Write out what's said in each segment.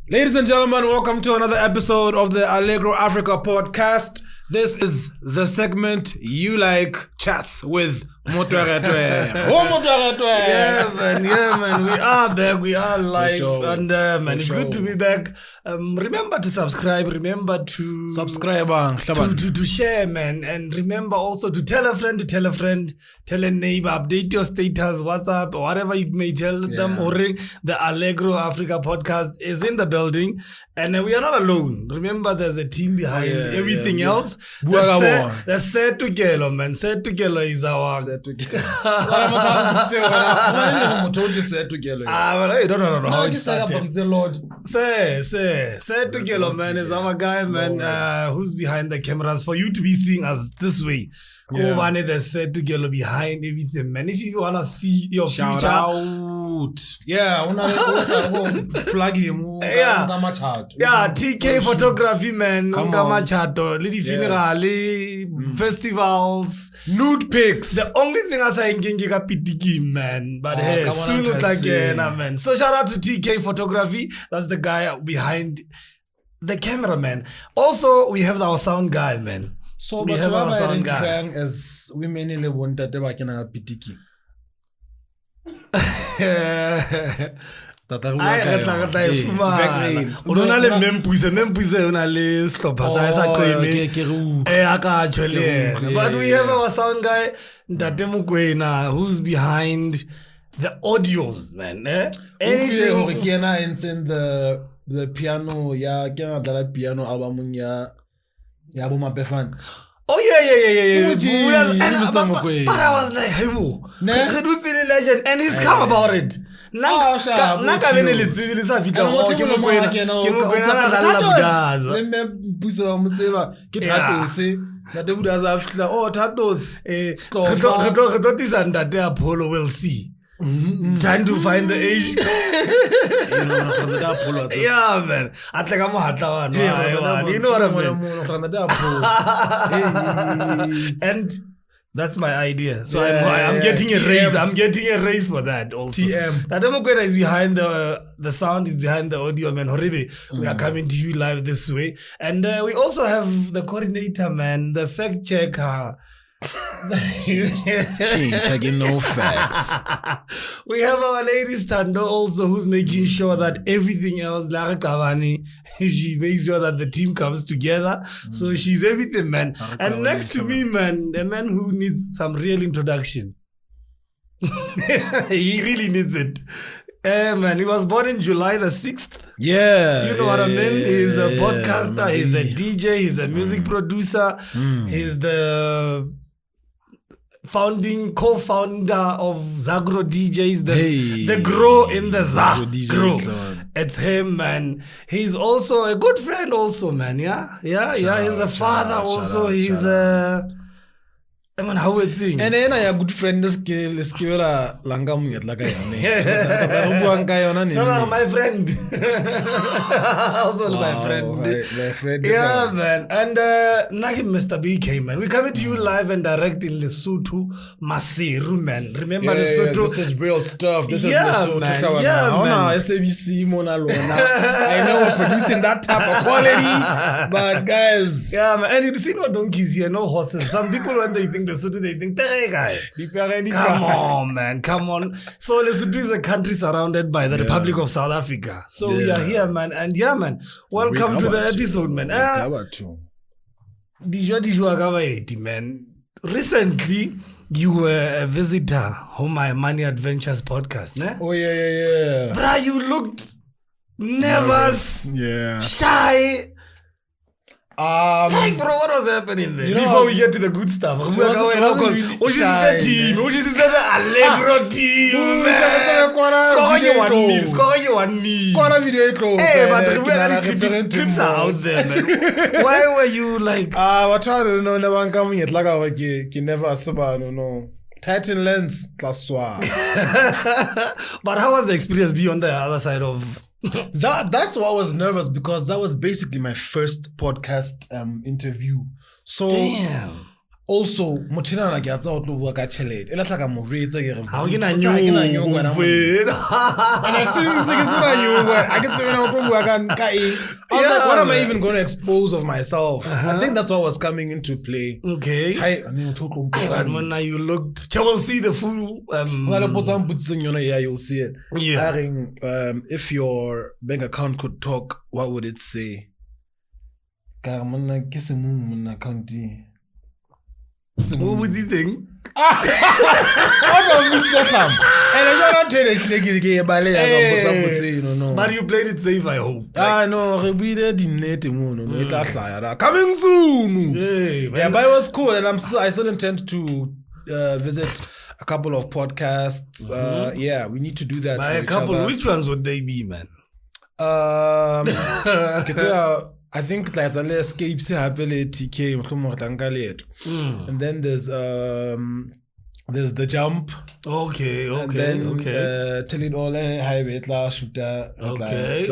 Ladies and gentlemen, welcome to another episode of the Allegro Africa podcast. This is the segment you like, Chatz with Motoeretoere. Motoeretoere! Yeah, man. We are back. We are live. And, man, it's good to be back. Remember to subscribe. Remember to... To share, man. And remember also to tell a friend, tell a neighbor, update your status, WhatsApp, or whatever you may tell them. Or the Allegro Africa podcast is in the building. And we are not alone. Remember, there's a team behind everything else. The Set Together, man. Set Together is our... No. How it started. Set Together, man, is our guy, man, who's behind the cameras for you to be seeing us this way. The Set Together behind everything, man. If you wanna see your shout future, out. Plug him. TK photography, man. Lady funeral, festivals, nude pics. The only thing I say is man. But hey, soon again, man. So shout out to TK photography. That's the guy behind the cameraman. Also, we have our sound guy, man. So, we have our sound guy as we mainly want that they can have pitiki. But we have our sound guy who's behind the audios, man. Anything the piano, piano album, Oh yeah. But I was like, hey, legend, and he's come about it. Apollo will see. Trying to find the age. Yeah, man. You know what I mean? And that's my idea. So I'm getting a raise. I'm getting a raise for that also. TM. That is behind the sound, is behind the audio, man. We are coming to you live this way. And we also have the coordinator, man, the fact checker. She ain't checking no facts. We have our lady Stando also, who's making sure that everything else, Lara Kavani, she makes sure that the team comes together. So she's everything, man. And next to me, man, a man who needs some real introduction. He really needs it. Man, he was born in July the 6th. Yeah. You know what I mean? He's a podcaster, he's a DJ, he's a music producer, he's the co-founder of Zagro DJs, the grow in the Zagro. It's him, man. He's also a good friend also, man. Yeah. He's a father also. He's a... I mean, how we think. And then I have good friend this kivela langa mu yetla ka yone. So my friend. Also my friend. My friend. Yeah, man. And Mr Beekay, man. We're coming to you live and direct in Lesotho, Maseru, man. Remember Lesotho? This is real stuff. This is Lesotho. Man. SABC Mona Lona. I know we're producing that type of quality, but guys. Yeah, man. And you see no donkeys here, no horses. Some people when they think Lesotho, they think, come on, man, come on. So Lesotho is a country surrounded by the Republic of South Africa. So we are here, man. And man, welcome to the episode, man. Man. Recently, you were a visitor on my Money Adventures podcast, ne? Oh, yeah. Bruh, you looked nervous, shy. Hey, bro, what was happening there? Before we get to the good stuff, the team. Which is the Allegro team, man. Score you one knee. Hey, but clips are out there, man. Why were you like... We're trying to know, never coming at like our never no. Titan lens, plus But how was the experience beyond the other side of... That's why I was nervous, because that was basically my first podcast interview. So damn. Also, mochina na ke tsa o tlo bua ka chelete. Ela tla ka mo reetsa ke re. Ha ke na nyongo. And I can say when I tlo bua ka eng. I was like, what am I even going to expose of myself? I think that's what was coming into play. Okay. Hi, I mean, when you looked, we'll see the full. Yeah, you'll see it. Yeah. If your bank account could talk, what would it say? What would you think? And I'm not telling you, but you played it safe, I hope. No, coming soon. Yeah, but it was cool, and I still intend to visit a couple of podcasts. Yeah, we need to do that. By a couple, which ones would they be, man? I think like the escapes happen TK and then there's the jump. Okay. And then telling all highway shooter. Okay.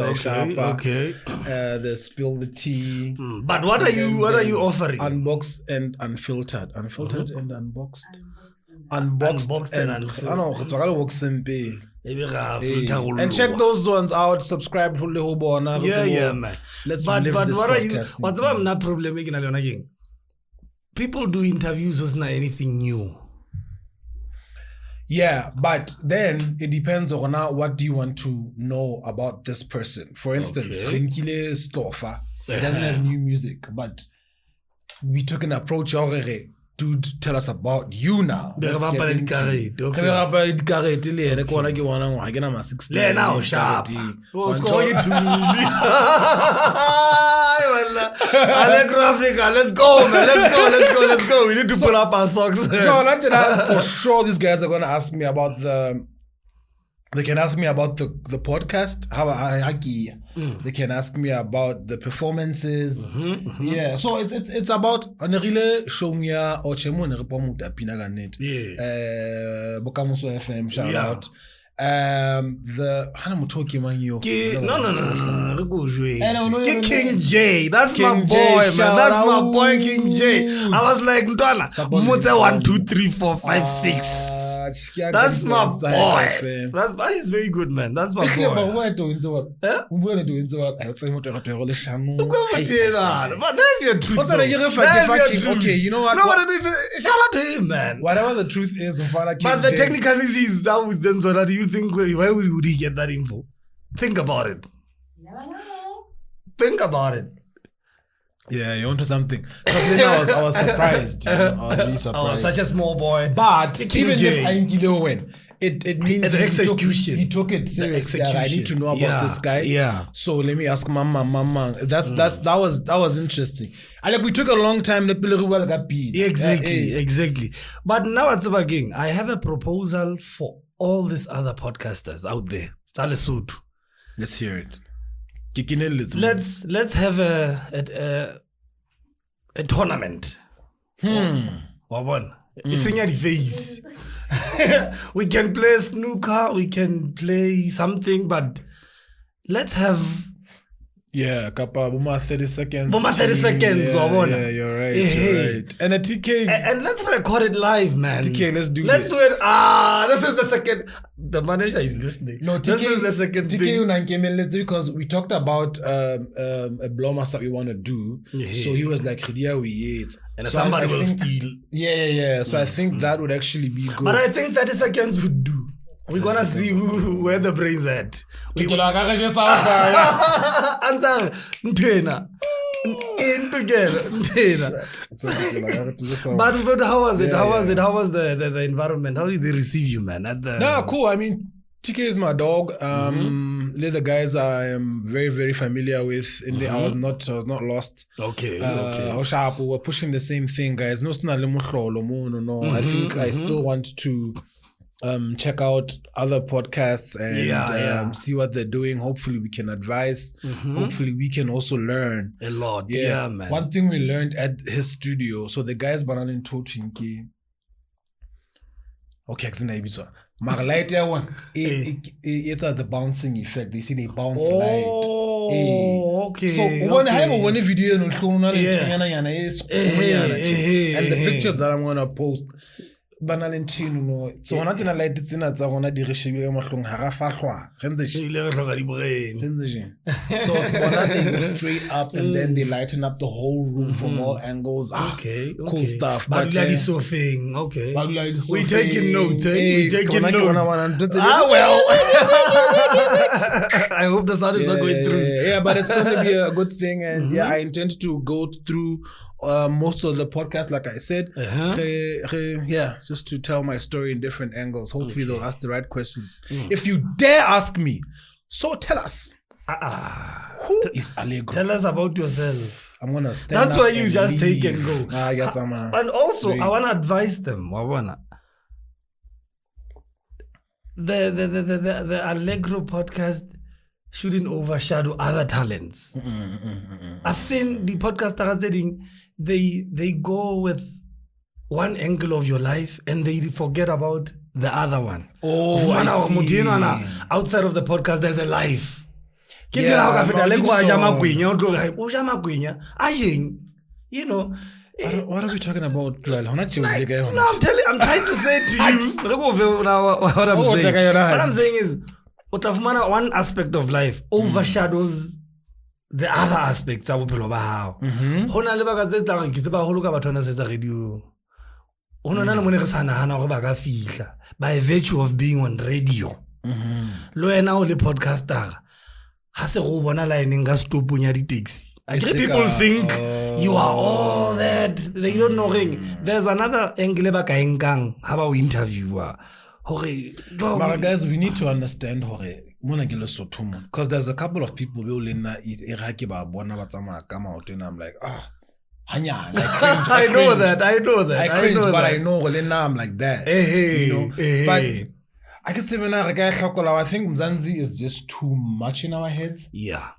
The spill the tea. But what are you offering? Unboxed and unfiltered. Unfiltered and unboxed. Unboxed and unfiltered. I know it's all simple. And check those ones out. Subscribe to the yeah, man. Let's but this what podcast. Are you? What's the problem again? People do interviews was not anything new. Yeah, but then it depends on what do you want to know about this person. For instance, Rinkile Stoffa, he doesn't have new music, but we took an approach already. Dude, tell us about you now. Now, sharp. Allegro Africa, let's go, man. Let's go. We need to pull up our socks. So, for sure, these guys are going to ask me about They can ask me about the podcast. They can ask me about the performances. Yeah. So it's about Anerile Shomia or Chemon Repomuta Pinaganet. Bokamuso FM, shout out. The Hanamutoki Manyo. No. King J. That's my boy, man. That's my boy, King J. I was like, Mutana, 1, 2, 3, 4, 5, 6. That's my boy. He's very good, man. That's my boy. But that's your truth. Okay, you know what? No, but shout out to him, man. Whatever the truth is, but the technicalities, do you think, why would he get that info? Think about it. Think about it. Yeah, you're onto something. Because then I was surprised. I was really surprised. Such a small boy. But even if I'm win, it means the execution. He took it seriously. I need to know about this guy. Yeah. So let me ask Mama. That was interesting. And we took a long time. Exactly. But now it's again. I have a proposal for all these other podcasters out there. Let's hear it. Let's have a tournament. We can play snooker, we can play something, but let's have 30 seconds. 30 seconds. Yeah, you're right. And a TK. And let's record it live, man. TK, let's do it. This is the second. The manager is listening. No, TK, this is the second thing. TK, because we talked about a blomas that we want to do. So he was like, and so somebody will steal. Yeah. So I think that would actually be good. But I think 30 seconds would do. We're gonna see where the brain's at. In together. But how was it? How was the environment? How did they receive you, man? Cool. I mean, TK is my dog. The guys I am very, very familiar with. I was not lost. Okay. We're pushing the same thing, guys. No. I think I still want to check out other podcasts and see what they're doing. Hopefully we can advise. Hopefully we can also learn a lot. Yeah, man. One thing we learned at his studio, so the guys in Totinki. Okay, it's the bouncing effect. They see they bounce light. Okay. So when I have one video and the pictures that I'm gonna post. So when I like it's in a gonna dirishibile mahlong ha ga fahlwa so it's gonna they go straight up and then they lighten up the whole room from all angles. Cool stuff. But we taking notes. We taking notes. Well. I hope the sound is not going through. Yeah, but it's going to be a good thing, and I intend to go through most of the podcast, like I said. Just to tell my story in different angles. Hopefully, they'll ask the right questions. If you dare ask me, so tell us. Who is Allegro? Tell us about yourself. I'm gonna stand. That's why you just leave. Take and go. And also, I wanna advise them. The Allegro podcast shouldn't overshadow other talents. I've seen the podcasters saying they go with one angle of your life and they forget about the other one. Outside of the podcast, there's a life. You know. What are we talking about? No, I'm trying to say to you what I'm saying. What I'm saying is one aspect of life overshadows the other aspects of life. By virtue of being on radio. Podcaster. People think you are all that. They don't know. There's another angle how about we interview. But guys, we need to understand because there's a couple of people who I'm like, I know that. I cringe, but I know I'm like that. But I can say I think Mzansi is just too much in our heads. Yeah.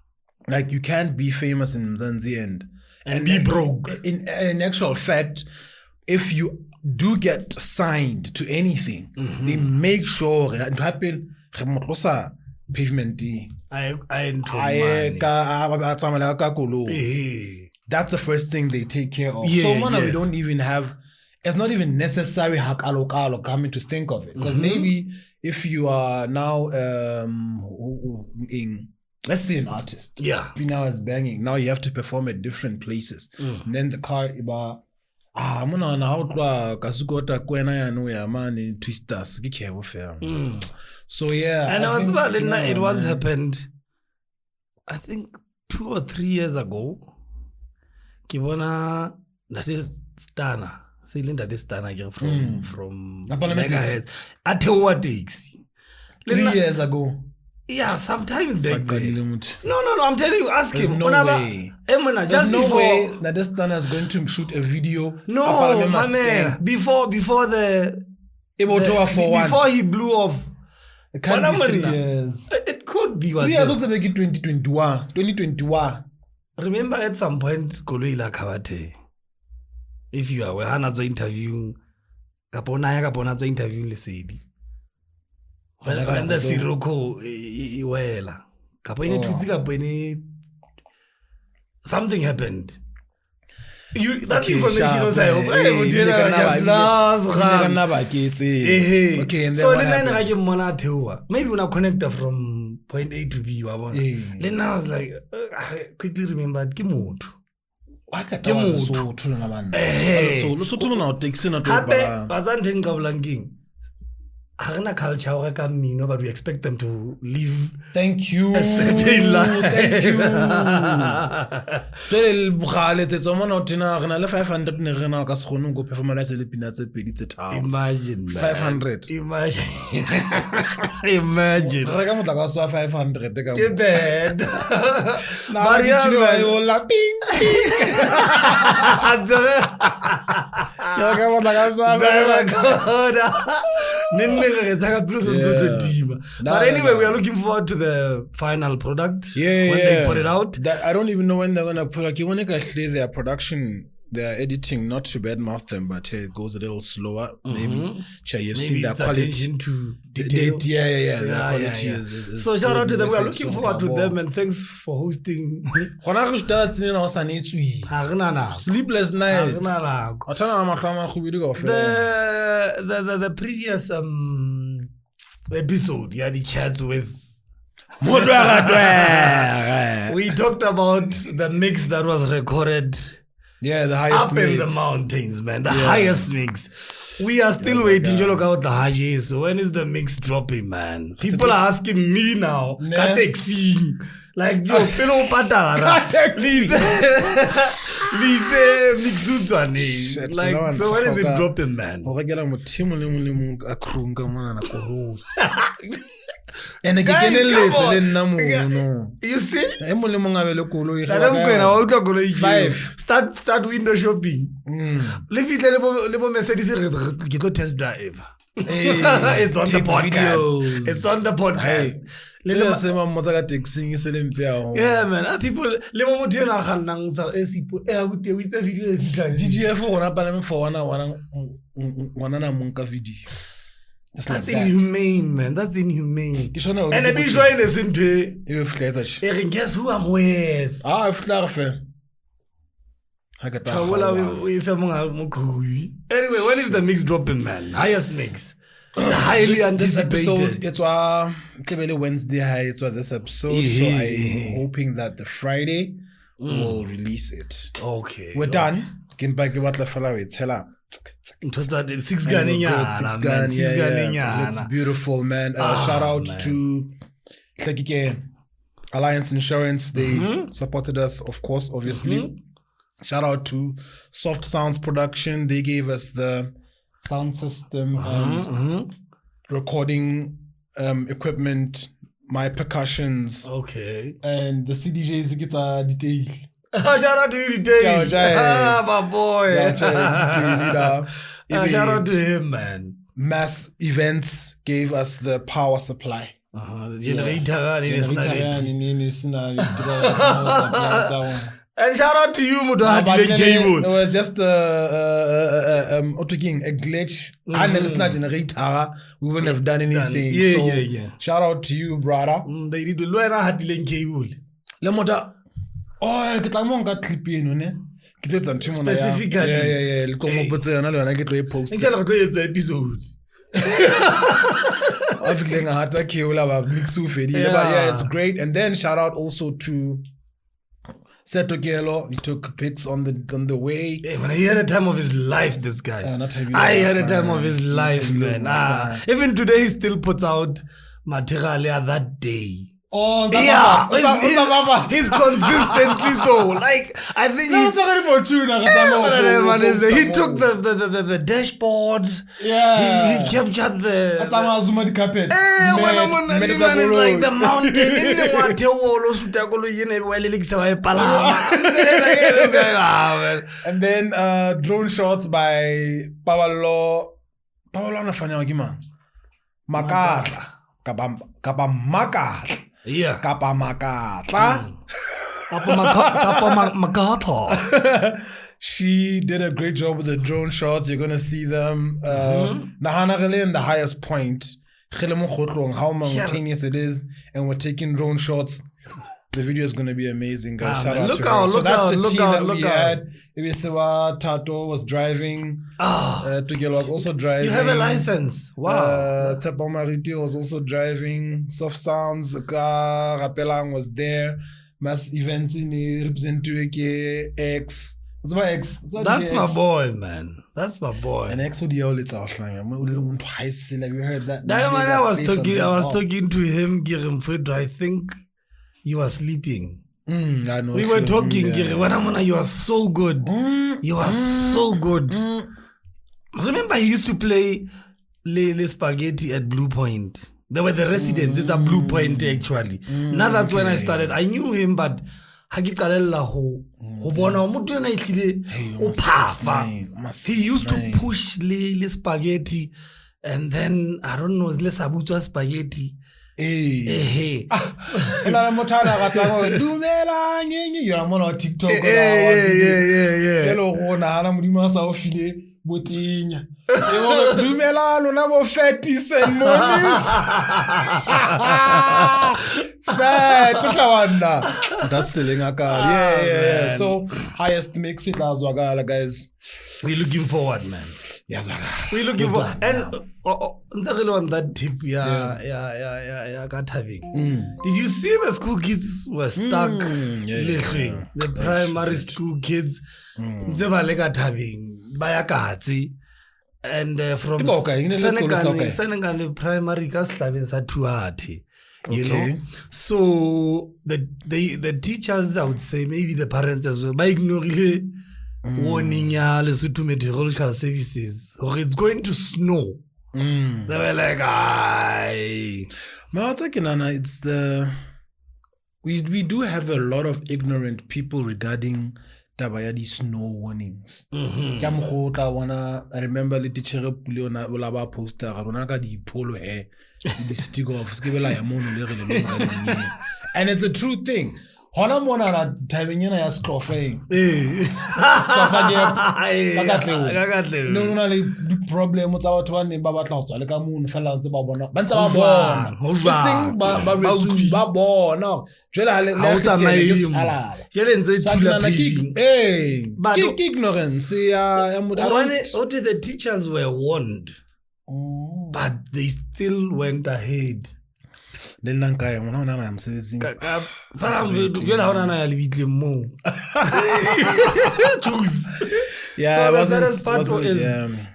Like you can't be famous in Mzansi and be broke. In actual fact, if you do get signed to anything, they make sure that happen. Pavement. That's the first thing they take care of. We don't even have. It's not even necessary coming to think of it, because maybe if you are now let's say an artist, now is banging. Now you have to perform at different places. And then the car I'm gonna kasukota kwena ya no ya man twisters so yeah. And it once happened, I think 2 or 3 years ago. Kibona that is Stana. Saying that is Stana from Megaheads. Atewa takes 3 years ago. Yeah, sometimes back then. No, I'm telling you, ask him. No way. There's no way that this Stana is going to shoot a video. No, man. Before the before he blew off. It can't be 3 years. It could be. 3 years also make it 2021. Remember at some point, Koloila Kawate. If you are Hanazo interviewing Kapona interviewing Lesedi. When the Siroko Iwela. Kapone Twiziga Bene. Something happened. That information was maybe when I connected from point A to B, then I was like, I quickly remembered Kimutu. Culture, but we expect them to live a certain life. Thank you. 500 Imagine 500. Imagine 500. Get bad. But anyway, we are looking forward to the final product. When they put it out. I don't even know when they're gonna put their production their editing, not to badmouth them, but it goes a little slower. Maybe you've seen their quality. To detail. The quality is so shout out to them. We are looking forward to them, and thanks for hosting. Sleepless nights. The previous episode, the Chatz with Motoeretoere. we talked about the mix that was recorded. Yeah, the highest up mix. In the mountains, man. The highest mix. We are still waiting to look out the Haji. So when is the mix dropping, man? People are asking me now. Katexing. Like, yo, fellow patala. Like, so when is it dropping, man? And again, you see? 5. Start window shopping. Leave it little Mercedes get test drive. It's on the podcast. Videos. It's on the podcast. Yeah, man. People That's inhumane, man. That's inhumane. And a bit showing the same day. Guess who I'm with? Anyway, when is the mix dropping, man? Highest mix. Highly anticipated. It's Wednesday high. It's this episode. So I'm hoping that the Friday we'll release it. Okay. We're done. Looks beautiful, man. Shout out to Alliance Insurance. They supported us, of course, obviously. Shout out to Soft Sounds Production. They gave us the sound system, recording equipment, my percussions, and the CDJ's guitar detail. Shout out to you, Diddy. My boy. Shout out to him, man. Mass Events gave us the power supply. And shout out to you, Motoeretoere cable. It was just a glitch. And it's not generator. We wouldn't have done anything. Shout out to you, brother. They did the cable. Oh, get like that clip in, ne? Specifically. Yeah. Look at post it. It's episode. Yeah, it's great. And then shout out also to Seto Gelo. He took pics on the way. Hey, man, he had a time of his life, this guy. I had a time of his life, man. Even today, he still puts out material that day. Oh, he's consistently so. Like, I think he took the dashboard. Yeah, he captured the carpet. It's like the mountain. And then drone shots by Pablo Makata. Yeah. Kapa Makata. She did a great job with the drone shots. You're gonna see them. Nahana in the highest point. How mountainous it is, and we're taking drone shots. The video is gonna be amazing, guys. Shout out to her. So that's the team that we had. Ibisewa Tato was driving. Tugelo was also driving. You have a license. Wow. Tsepo Mariti was also driving. Soft Sounds, Rapelang was there. Mass Events in represent X. What's my X? That's my boy, man. That's my boy. And X would yell it out. Have you heard that? I was talking to him, I think you were sleeping. I know. We were talking, you are so good. You are so good. Remember, he used to play Lele Spaghetti at Blue Point. They were the residents. It's a Blue Point, actually. Now that's when I started. I knew him, but he used to push Lele Spaghetti, and then I don't know, Lele Sabucha Spaghetti. Ela motana ga tla dumela ngenge yona mona wa TikTok la hello gona hana modimo sa o file botinya dumela lona bo fetis and monies fat hlawana that's selling aka yeah so highest mix it azwakala guys, we're looking forward, man. Yes, we're looking for and on that tip, did you see the school kids were stuck? The primary school kids, and from Senegal primary you know, so the teachers, I would say, maybe the parents as well, by ignoring warning Lesotho Meteorological Services, or it's going to snow. They were like, it's the we do have a lot of ignorant people regarding Tabayadi snow warnings. I remember the teacher Pulona poster Aronaka di polo hair, the stick off, and it's a true thing. Hona mona na tabanyana ya scroffing. No le problem tsa batho ba neng ba batla go tswa le ka mono fela ntse ba bona ba ntse ba bona sing ba retsu ba bona jela le jele ntse thula big ignorance ya what the teachers were warned, but they still went ahead. Then Lankaya, I'm saying, yeah, so the saddest part is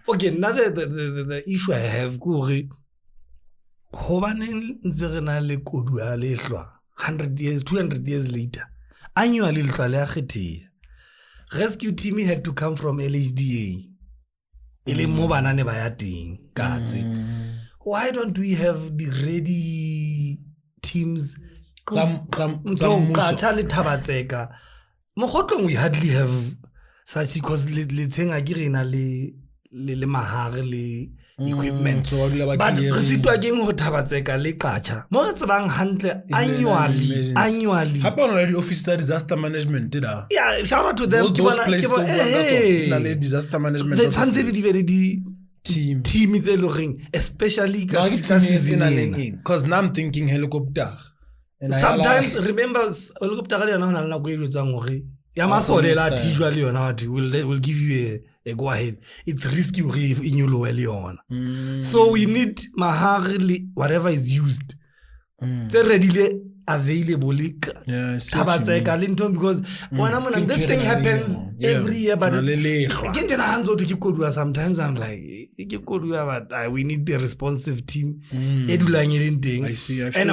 okay. Now the issue I have, 100 years, 200 years later, annually rescue team had to come from LHDA. Why don't we have the ready teams? We hardly have such because equipment. But annually. Happen already office disaster management, did I? Yeah, shout out to them. Those places disaster management. Team is especially because now I'm thinking helicopter. And sometimes remember helicopter will give you a go ahead. It's risky in your so we need whatever is used. It's readily available because this thing happens every year, but sometimes I'm like, but we need a responsive team. I see. And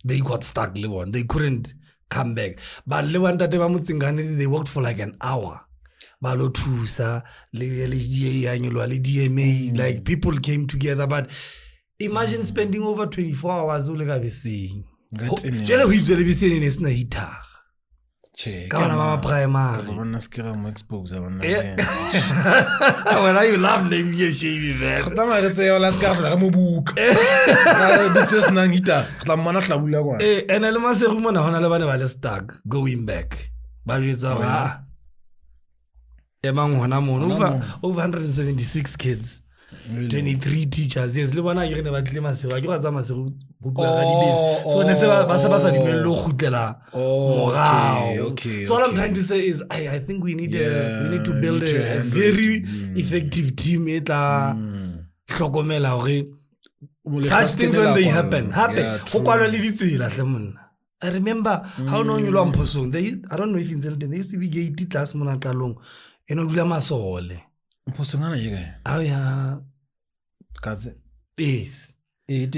they got stuck. They couldn't come back. But they worked for like an hour. Like people came together, but imagine spending over 24 hours. Check. When you laugh, they be ashamed, man. And I'm stuck going back. But it's over 176 kids. 23 teachers. Yes, so so what I'm trying to say is I think we need to build a very effective team. Such things when they happen. I remember how long you long person. I don't know if in Zelda they used to be 80 class monakalong. Oh yeah. Yes. Like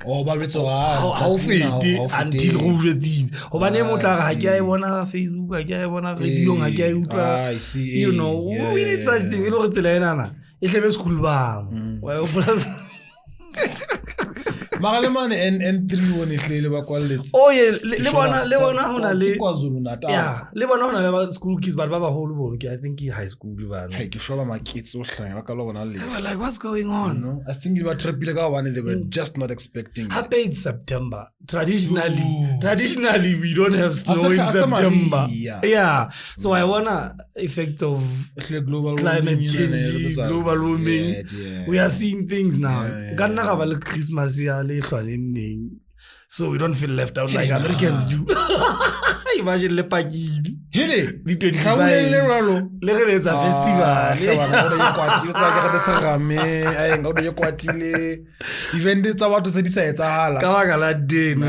how until Facebook, radio, I see. You know, we need such things. It's a school Magalemane N3 one hlele ba kwalletse. Oh yeah, le bona hona le KwaZulu Natal. Yeah, le bona hona le school kids but ba hole bona. I think high school ba. Hey, ke shoba ma kids o hlanga ba ka lo bona le. They were like, what's going on? You know? I think ba trapile ka one they were just not expecting. Happy it's September. Traditionally we don't have snow in September. Yeah. So I wanna effect of climate change, global warming. We are seeing things now. Christmas so we don't feel left out like Americans do. Imagine le pagile. Hele, di 25. Le re letsa festival. Event tsa batho se di sa etsahala. Ka baka la deno.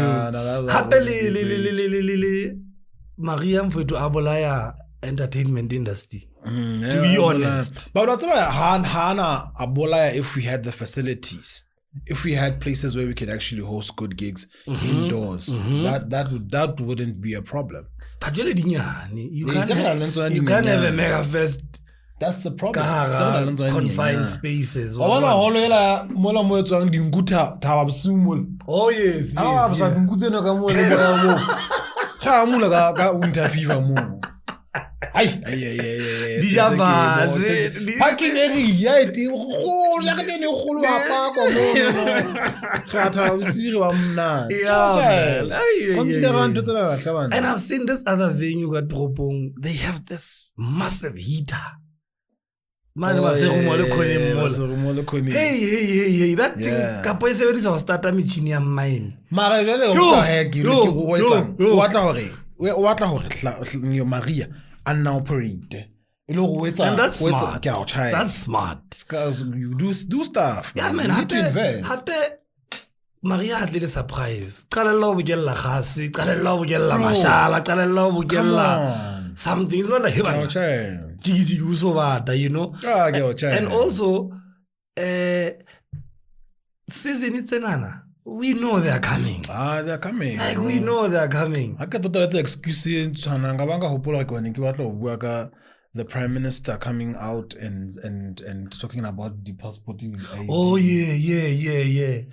Hape le Maria mfethu abolaya entertainment industry. To be honest. But what's about Hana abolaya if we had the facilities. If we had places where we could actually host good gigs indoors, that wouldn't be a problem. But you can't have a mega fest. That's the problem. Confined spaces. Oh yes. Parking area and I've seen this other venue at Dropong. They have this massive heater. Man, hey, that thing kapo sebedisa ho starta metjhini ya mine. Mara jwale o watla hore Maria and now operate. And that's smart. That's smart. Because you do stuff. Yeah, man. You need to invest. Maria had little surprise. Qalella o bugella khasi, qalella o bugella mashala, qalella o bugella something. It's not like Gigi Usovata, you know. And also, season it's anana. We know they're coming. They're coming. Like we know they're coming. I can't that's excuse the Prime Minister coming out and talking about the passport. Oh yeah.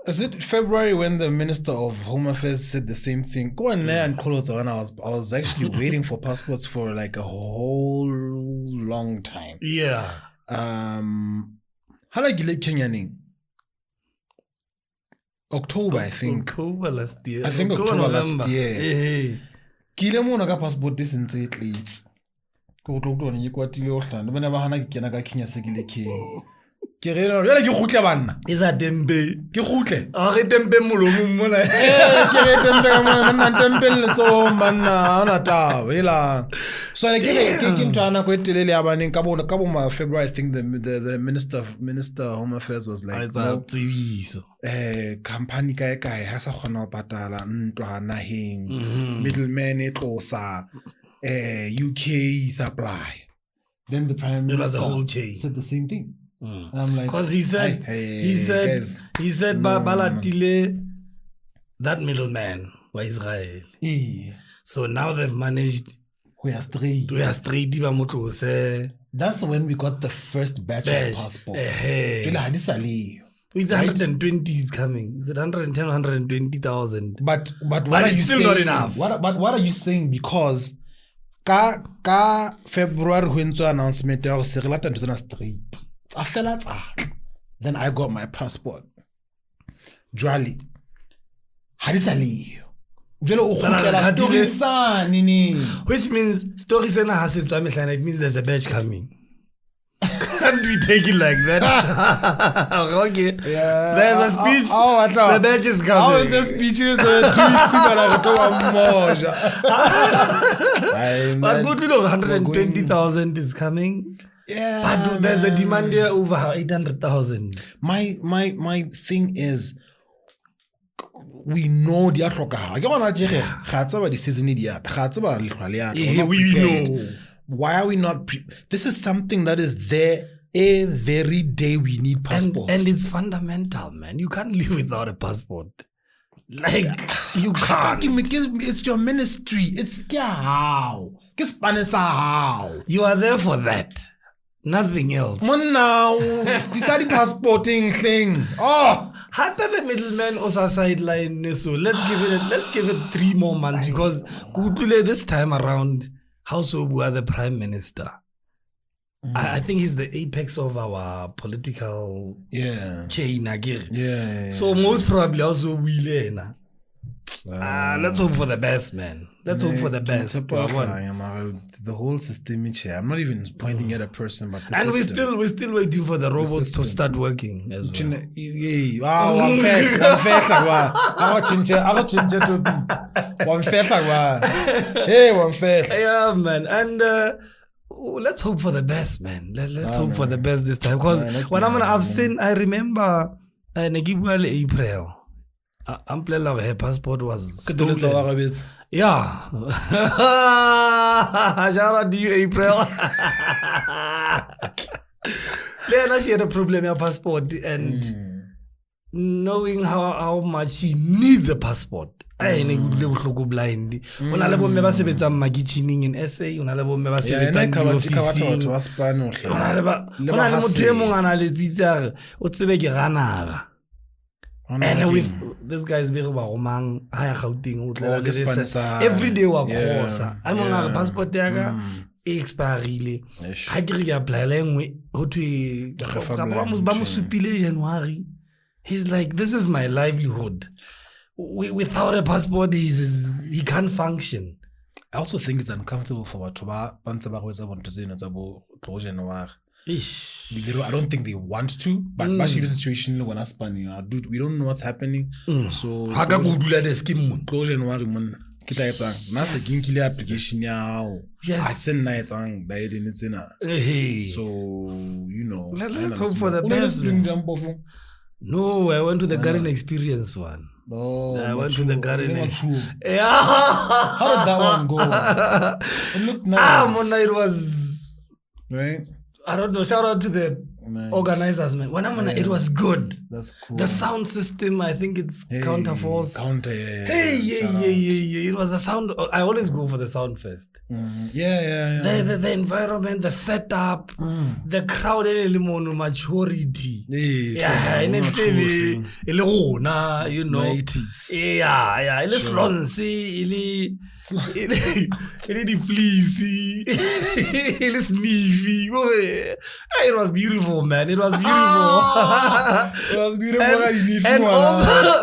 Is it February when the Minister of Home Affairs said the same thing? Go on there and call us when I was actually waiting for passports for like a whole long time. Yeah. How like you Kenyaning? October, I think. October last year. I think October last year. Kile mona ka passport this in say leads. Go to ni kwatile o hlana. Bana ba hana ke kena ka Kenya se ke le ke. Ke re no yela ke khutle banna. Is a dembe. Ke khutle. A re tempe molomo mona. Ke re tempe mona nna tempe le tso manna ona taba ela. So ke ntwana go etelele ya baneng ka bo February I think the minister of Home Affairs was like no company kae ha sa khona ho patala ntwa naheng middleman e tlosa UK supply. Then the Prime Minister the whole chain said the same thing. And I'm like, because he said Balatile, that middleman was Israel. So now they've managed. We are straight. That's when we got the first batch of passports. It's 120 is coming. Is it 110, 120,000? But what are you still saying? Not enough. What are you saying? Because ka February when the announcement there was straight. Then I got my passport. Jwali. Hadisali. Which means story has it means there's a batch coming. Can't we take it like that? Okay. Yeah. There's a speech. The batch is coming. The speech is but good to know 120,000 is coming. Yeah. But there's a demand here over 800,000. My thing is we know the we know. Why are we not this is something that is there every day. We need passports. And it's fundamental, man. You can't live without a passport. Like you can't. It's your ministry. It's how. You are there for that. Nothing else. Man now, decided passporting thing. Oh, Happy the middleman also sideline. So let's give it 3 more months because this time around, how so we are the prime minister. I think he's the apex of our political chain. Yeah. So most probably also will. Let's hope for the best, man. Let's hope for the best. The whole system, I'm not even pointing at a person, but the and system. we're still waiting for the robots to start working as well. Yeah, man. And let's hope for the best, man. Let's hope for the best this time. Because when I remember April. I'm playing her passport was stolen. Yeah. Shout out to you, April. Lena, she had a problem with her passport and knowing how much she needs a passport. I ain't blind. When I level member sebetsa magichining in essay, when I level member sebetsa in office. And with this guy's very Romang, higher Gauteng, every day wa khosa. I'm on a passport yaga expirile. Ha ke re apply la engwe ho thwe ba mo supile January. He's like, this is my livelihood. Without a passport, he can't function. I also think it's uncomfortable for Watuba once about January. I don't think they want to, but actually the situation when I span, dude, we don't know what's happening. So close January man. Kita etsang nasa ginkile application ya I send na etsang ba edin tsena. So let's hope for the best. No, I went to the garden experience one. Oh, I went to the garden. Yeah. How did that one go? It looked nice. It was right. I don't know. Shout out to the organizers, man. When it was good. That's cool. The sound system, I think it's counterforce. It was a sound. I always go for the sound first. The environment, the setup, the crowd, maturity. It was beautiful, man. It was beautiful. It was beautiful. And also,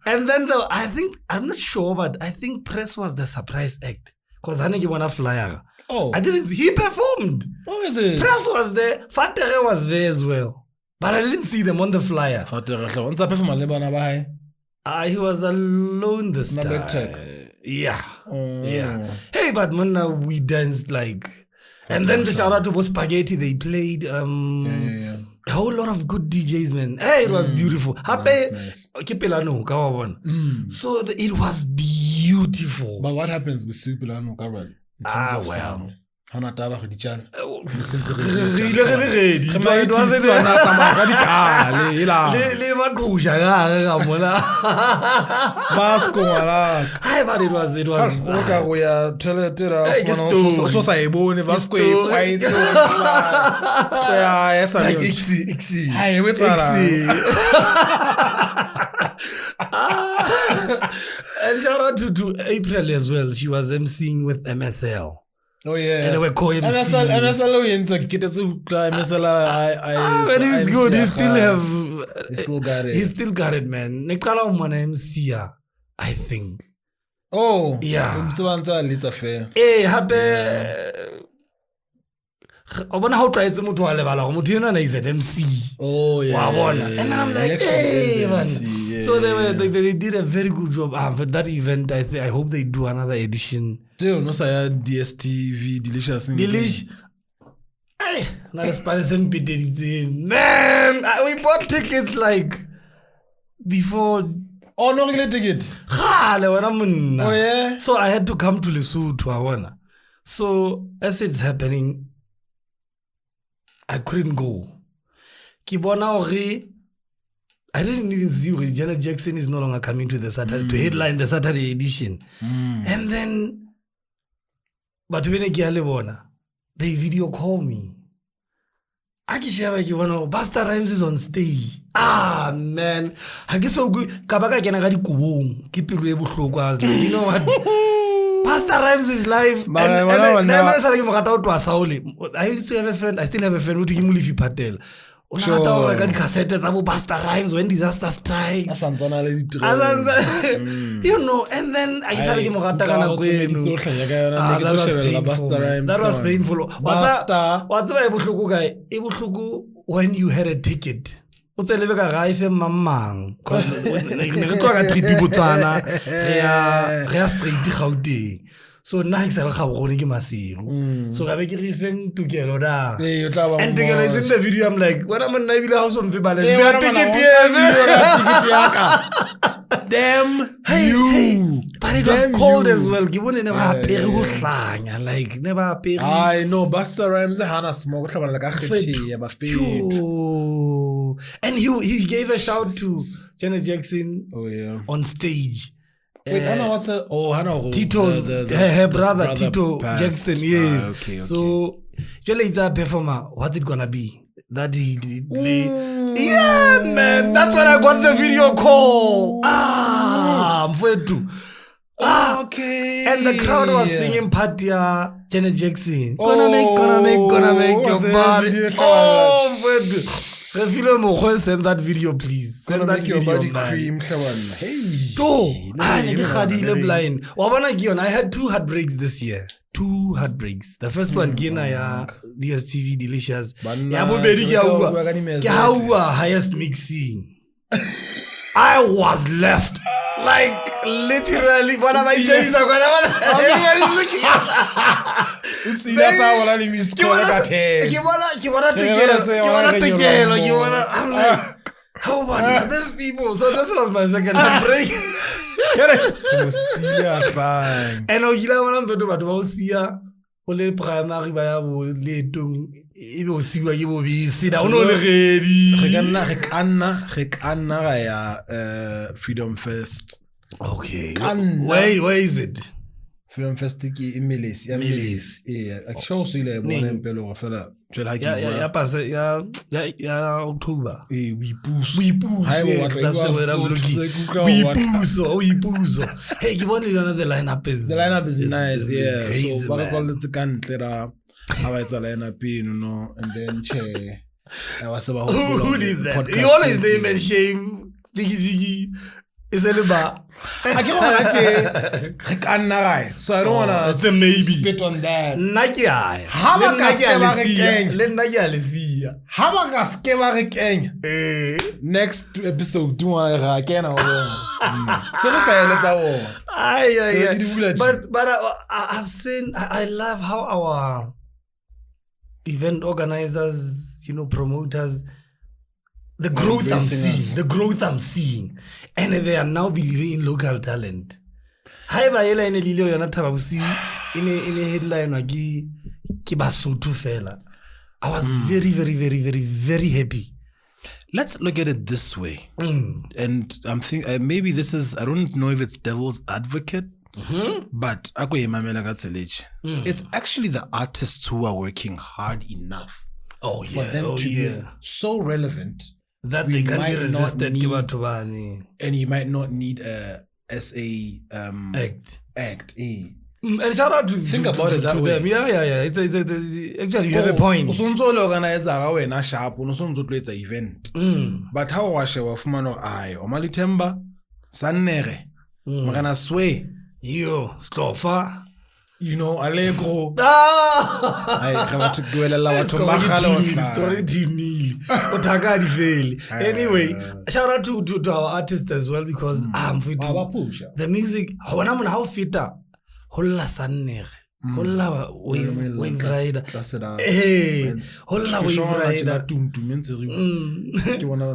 and then I'm not sure, but I think Press was the surprise act. Because Hanegi won a flyer. Oh. I didn't see. He performed. Oh, is it? Press was there. Fatere was there as well. But I didn't see them on the flyer. He was alone this time. Yeah. Hey, but man, we danced like, and then the shout out to Spaghetti. They played a whole lot of good DJs, man. Hey, it was beautiful. Nice. So it was beautiful. But what happens with Supilano Karan in terms of sound? It was and shout out to April as well. She was emceeing with MSL. Oh yeah, and they were co-MC. And he's good. He still got it. He still got it, man. I think. Oh yeah. It's a fair. Hey, happy. How try to move to MC. Oh yeah. And then I'm like, hey, man. So they did a very good job for that event. I hope they do another edition. DSTV, delicious. Delish. Hey, not as far as man, we bought tickets like before. Oh, no regular ticket. Oh yeah. So I had to come to Lesotho. So as it's happening, I couldn't go. I didn't even see Janet Jackson is no longer coming to the Saturday to headline the Saturday edition. And then but when they video call me. Busta Rhymes is on stage. Ah man, I get so good. Kabaka can agadi kubung. Keep it you know what? Busta Rhymes is live. I used to have a friend. I still have a friend who took him Lifi Patel. Sure. Cassettes about Busta Rhymes when disaster strikes. You know, and then I started him that was painful. What's when you had a ticket? What's a little guy from Mamang? Because three people street. So nice I have running massive. So I make everything together. And together is in the video. I'm like, what am I in the house on Fibale? Damn you. But it was cold as well. Given it never Peru slang. Like never Peru. I know Busta Rhymes Hana smoke like a and he gave a shout to Janet Jackson on stage. Wait, Hannah, what's her? Oh, Hannah, Tito's her brother Tito passed. Jackson, yes. Okay. So, usually it's a performer. What's it gonna be? That he did. Yeah, man. That's when I got the video call. I'm for to. Okay. And the crowd was singing Patia, Janet Jackson. Gonna make your body. Oh, send that video, please. Send that video, your body cream. Blind. I had 2 heartbreaks this year. 2 heartbreaks. The first one, Gina, DSTV, delicious. Highest mixing. I was left. Like literally, what am I saying? I'm like, how about these people? So this was my second break. And primary Freedom Fest. Okay. Where is it? Freedom Fest Milis. Yeah. Actually, so ile bona impelo wa fela. Jela ke ya October. We boost. Yes, that's the word I'm looking. We boost. Hey, you want another lineup is. The lineup is nice, yeah. Crazy, so ba call it kan tlera how it's a lineup, you know, and then che. Who did that? You always name and shame. Ziggy. Is it about? I can't so I don't want to spit on that. Nakia. Next episode, do I but I've seen. I love how our event organizers, you know, promoters. The growth I'm seeing, and they are now believing in local talent. Hi, Baela in a Lilo, you're not about see in a headline. I was very happy. Let's look at it this way, and I'm thinking maybe this is, I don't know if it's devil's advocate, but it's actually the artists who are working hard enough for them to be so relevant that they can be resisted, and you might not need a SA act. And shout out to think about it that way. Them. Yeah. It's actually you have a point. It's an event. But how was your fumano I Omali Temba Sanere Magana Sway Slofa. You know, Allegro. I have to go Anyway, shout out to our artists as well, because the music, how fit up. Holla Sanner. Holla wave rider. Hey, holla wave rider.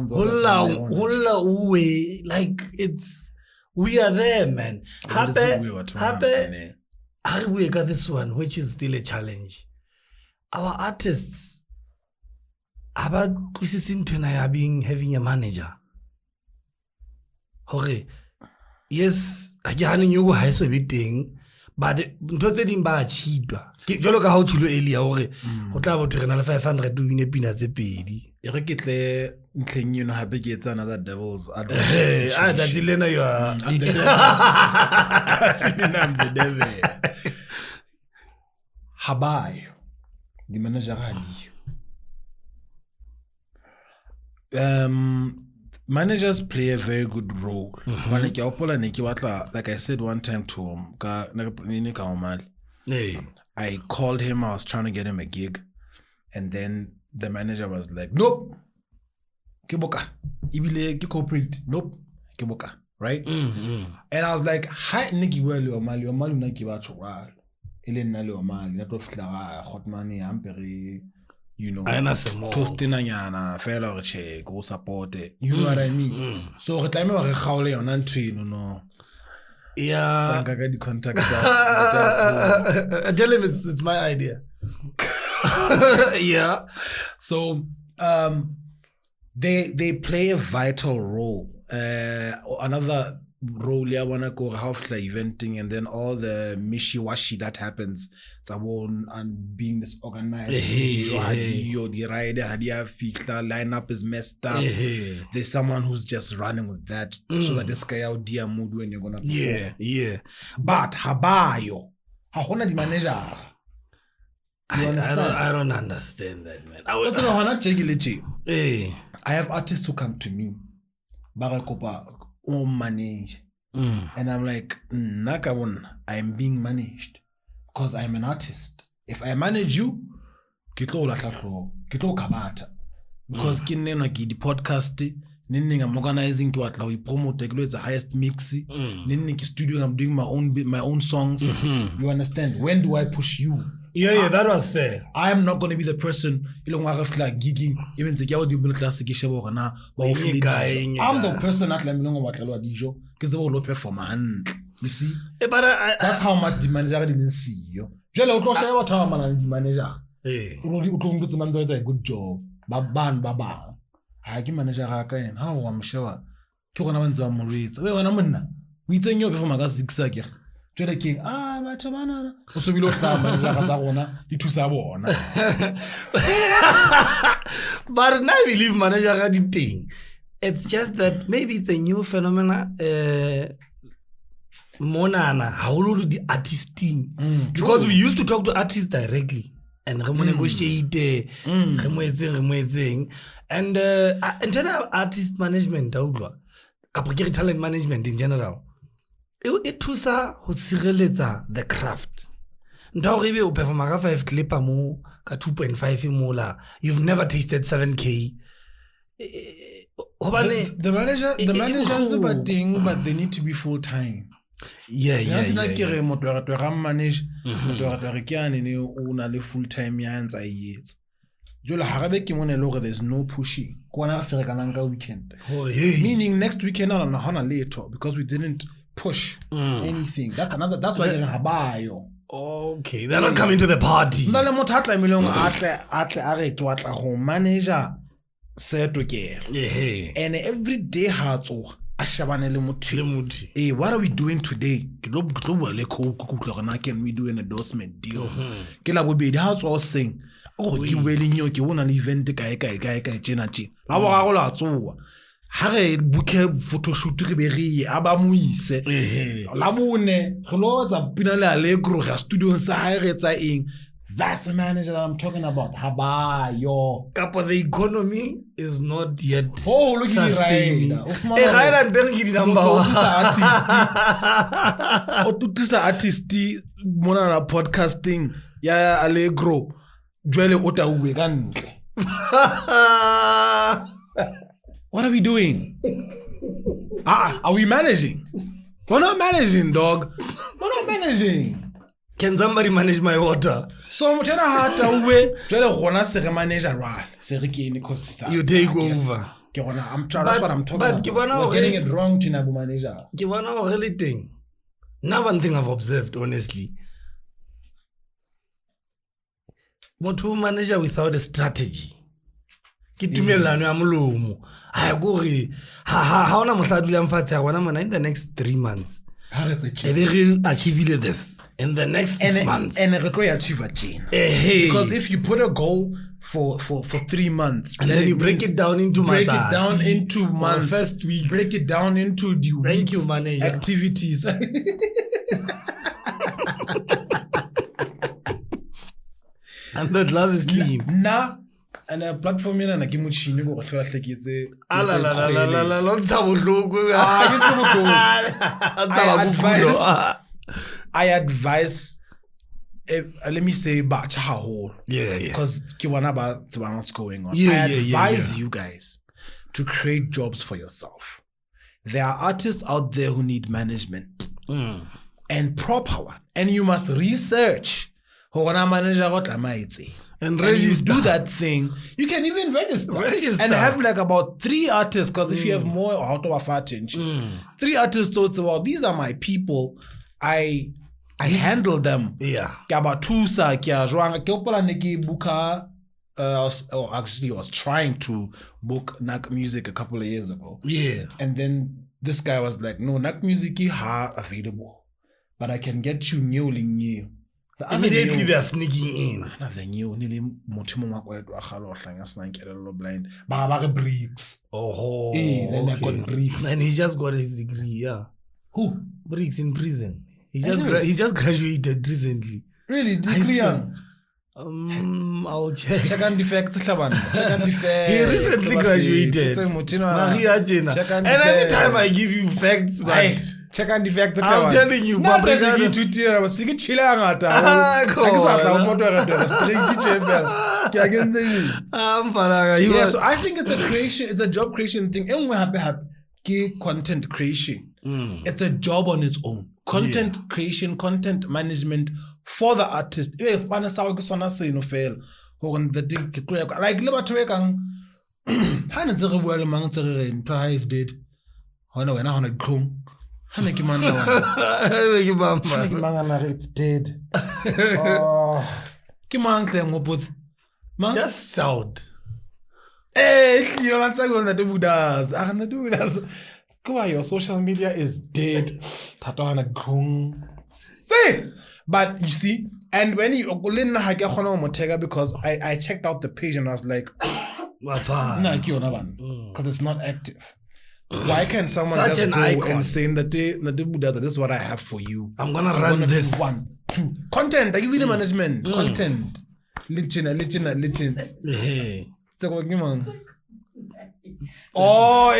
Holla way. Like it's, we are there, man. Happy. We got this one, which is still a challenge. Our artists, about having a manager. Okay, yes, I can't you high so everything, but ntho tse ding ba cheatwa jalo ka ha o tshilo earlier hore go tla botho rena le 500 to win pina tse pedi e re ke tle ntleng you know hape ke etsa another devil's advocate that's Lena you are I'm the devil that's Lena I'm the devil habai di manager hadi managers play a very good role. Like I said one time to him, I called him, I was trying to get him a gig, and then the manager was like, nope, Kiboka, corporate, nope, Kiboka, right? And I was like, hi, Niki, well, you're Mali, Naki, Wachua, Elena, Mali, not of hot money, Ampere. You know, toasting na fellow che go support it. You know what I mean? So the time I khawle on entry, you know. Yeah. The contact. Tell him it's my idea. Yeah. So they play a vital role. Another role I wanna go half like eventing and then all the mishy-washy that happens and being disorganized. The rider lineup is messed up. There's someone who's just running with that so that this guy out dear mood when you're gonna perform. But habayo hahona di manager. You understand? I don't understand that, man. I have artists who come to me bagakopa manage and I'm like nakabon I'm being managed because I'm an artist. If I manage you kitlo kabata because kinena ki di podcast ninning I'm organizing ki watla we promote it's the highest mix ninning ki studio I'm doing my own songs. You understand? When do I push you? Yeah, that was fair. I am not going to be the person gigging even the classic I'm the person that you see? But that's how much the manager didn't see you. The manager. A good job. Baba. I give manager how I'm sure. We think you're before my zigzag. King, batho bana o so bile o hlama tsa rona di thusa bona. But now I believe manager ga di teng. It's just that maybe it's a new phenomena monana haolo di artisting because we used to talk to artists directly and re mo negotiate re mo etseng and internal artist management ka talent management in general. It thusa ho sireletsa the craft. Ntao re be o performa ka 5 clipper mo ka 2.5 mola. You've never tasted 7K. The managers are a thing, but they need to be full time. Yeah. Motoeretoere manage Motoeretoere ke ane ne o na le full time ya ntsa yetsa. Jola harabe ke mone lo there's no pushing. Ko na fere kana nka weekend. Meaning next weekend on hona later because we didn't push anything. That's why they're habayo. Okay, they're not coming to the party. Ndale motho atla milong atle are ke watla go manager seto ke. And every day ha tso a shabane le motho. What are we doing today? Ke lo le ko na can we do an endorsement deal? Ke la bobedi ha tso sing. Ke wele nyo ke bona le event kae tjena. Ha wa go la tsoa. Hare buke photoshoot re be re aba moise la bone re lo tsa pina le Allegro ga studio sa ha re tsa eng. That's the manager that I'm talking about. Habayo kapa the economy is not yet sustained. Right and then give number artist mona na podcasting ya Allegro jwele ota uwe kantle. What are we doing? Are we managing? We're not managing, dog. We're not managing. Can somebody manage my water? So mutena hata uwe jwele gona se re manager rwala se re ke ni cost. You take over. That's what I'm talking about. We're getting it wrong to Nabu manager. Ke bona o really thing. Now one thing I've observed honestly. Moto manager without a strategy. Ke tumelano ya molomo. Ha go re ha ona mosadi le mfatshe ya bona mona in the next 3 months. They will achieve this in the next 6 months. And achieve because if you put a goal for 3 months and then you break it down into months, first week, break it down into the week's activities. And the glass is clean. Nah. And a platform in a kimuchini go feel like it's a I advise let me say bacha hole. Yeah. Because kiwana ba what's going on. I advise you guys to create jobs for yourself. There are artists out there who need management and proper one. And you must research who manager what am I say. And you do that thing, you can even register. And have like about 3 artists, because if you have more out of a fat inch, 3 artists thoughts about these are my people. I handle them. Yeah. About 2 sa buka. Actually, I was trying to book Nak Music a couple of years ago. Yeah. And then this guy was like, no, Nak Music is available, but I can get you new. Immediately they are sneaking in. Another new, blind. Bricks. Oh, then I got Bricks. And he just got his degree. Yeah. Who? Bricks in prison. He just graduated recently. Really? Degree? I'll check. Check on defects. Check on defects. He recently graduated. And anytime I give you facts, but check on defects. I'm telling you, I was thinking Motoeretoere. So I think it's a creation, it's a job creation thing. And we have content creation. It's a job on its own. Content creation, content management for the artist. Like is dead. It's dead. Just shout. Your social media is dead. But you see, and when you because I checked out the page and I was like, because it's not active. Why can't someone just go and say that this is what I have for you? I'm gonna run this. 1, 2 content. I give you the management. Content. Listen. Hey. Oh,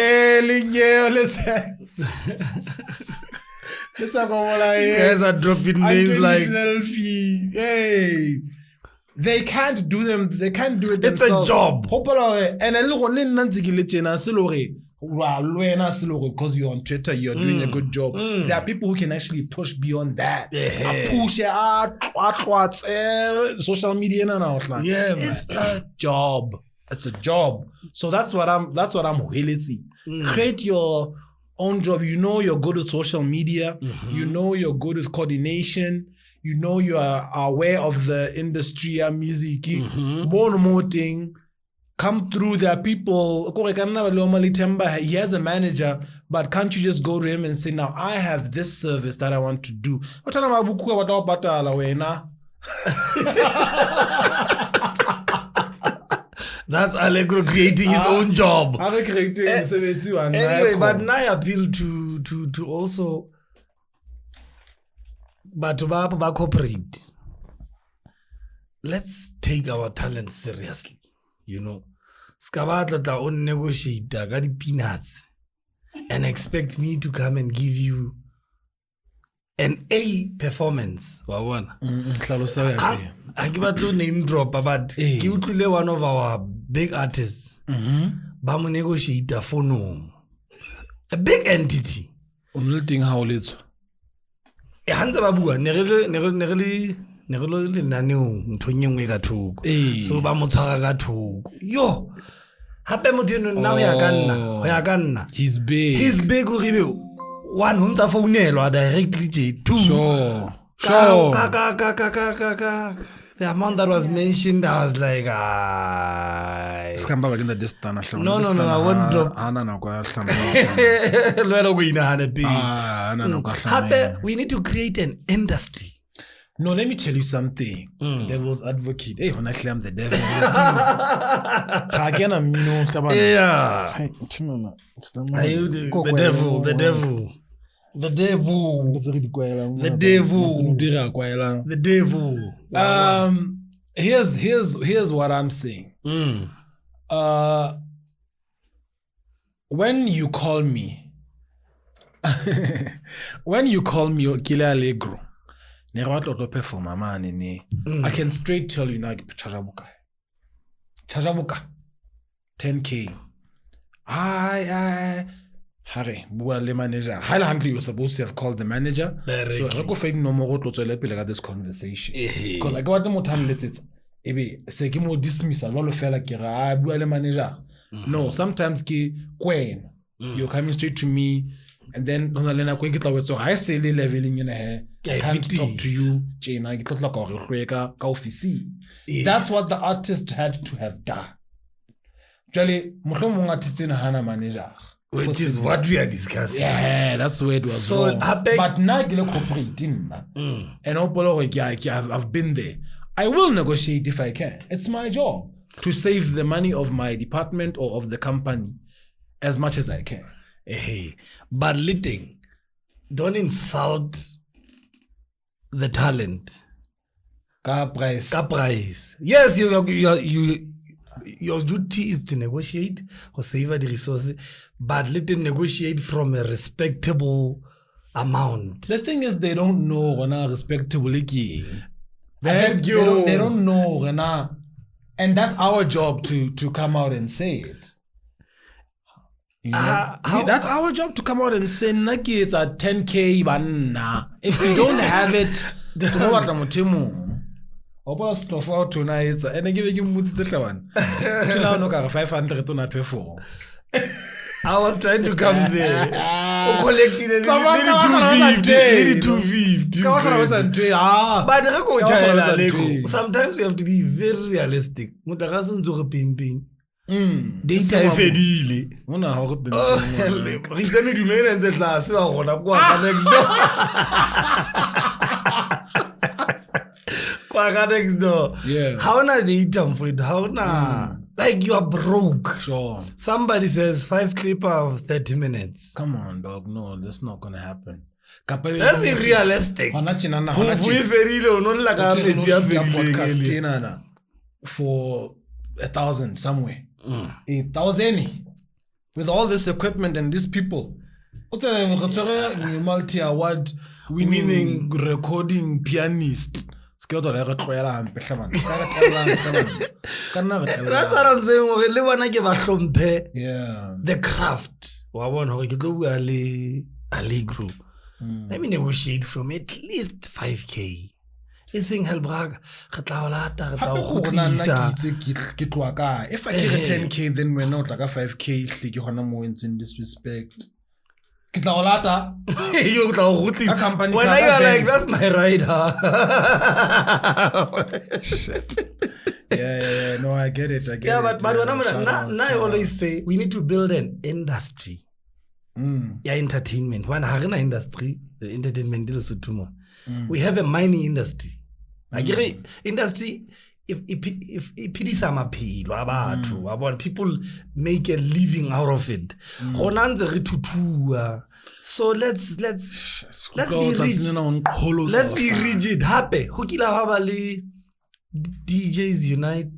listen. Let's talk about you guys are dropping names like hey. They can't do them. They can't do it themselves. It's a job. And because you're on Twitter, you're doing a good job. There are people who can actually push beyond that. Push social media now. It's a job. It's a job. So that's what I'm willing to see. Create your own job. You know you're good with social media. You know you're good with coordination. You know you are aware of the industry of music. More thing. Come through. There are people. He has a manager, but can't you just go to him and say, now I have this service that I want to do? That's Allegro creating his own job. Anyway, but now I appeal to also but to cooperate. Let's take our talent seriously. You know, Skabatla on negotiate peanuts and expect me to come and give you an A performance. I give a two name drop, but one of our big artists. Bamu negotiate for no a big entity. Only thing how it's Hansa Babua Neroli Nanu Ntonyung Gatu. So Bamutara Gatu. Yo Hapemutino now Yaganna. He's big. He's big review. One hunter for Nelo directly two. Sure. the amount that was mentioned, I was like, No, I won't drop. We need to create an industry. No, let me tell you something. Devil's advocate. Hey, when I claim the devil. Again, I'm yeah. The devil. The devil. The devil. Here's what I'm saying. When you call me Kile Allegro, I can straight tell you now, Chajabuka 10K. Harry, the manager. Highly, you're supposed to have called the manager. So I go find no more to let this conversation. Because I got the more time let it. Ebe more dismiss a lot of fella kira the manager. No, sometimes you're coming straight to me, and then so I say leveling in a I can't talk to you. That's what the artist had to have done. Jolly, manager. Which is what we are discussing. Yeah, that's where it was so wrong. But now and I've been there. I will negotiate if I can. It's my job to save the money of my department or of the company as much as I can. Hey, but Litting, don't insult the talent. Ka price. Yes, your duty is to negotiate or save the resources, but let them negotiate from a respectable amount. The thing is, they don't know when I respectable. They don't know when and that's our job to come out and say it. You know? That's our job to come out and say, Naki, it's at 10K, if we don't have it, tonight, and I give you one. 500 to pay for. I was trying to come there. Collecting nearly 250. But sometimes you have to be very realistic. Data fedile. Next door. Yeah. How na they eat for it? How na? Like you are broke. Sure. Somebody says 5 clipper of 30 minutes. Come on, dog. No, that's not gonna happen. Let's be realistic. For 1,000 somewhere. 1,000 with all this equipment and these people. Multi-award winning recording pianist. That's what I'm saying. Yeah. The craft. Allegro. Let me negotiate from at least 5K. If I get 10K, then we're not like a 5K. You're more in disrespect. When you're like, that's my rider. Shit. Yeah. No, I get it. But now I always say we need to build an industry. Yeah, entertainment. One industry, the entertainment industry. We have a mining industry. Industry. If people make a living out of it. So let's be rigid. Let's be rigid. Happy. DJs unite.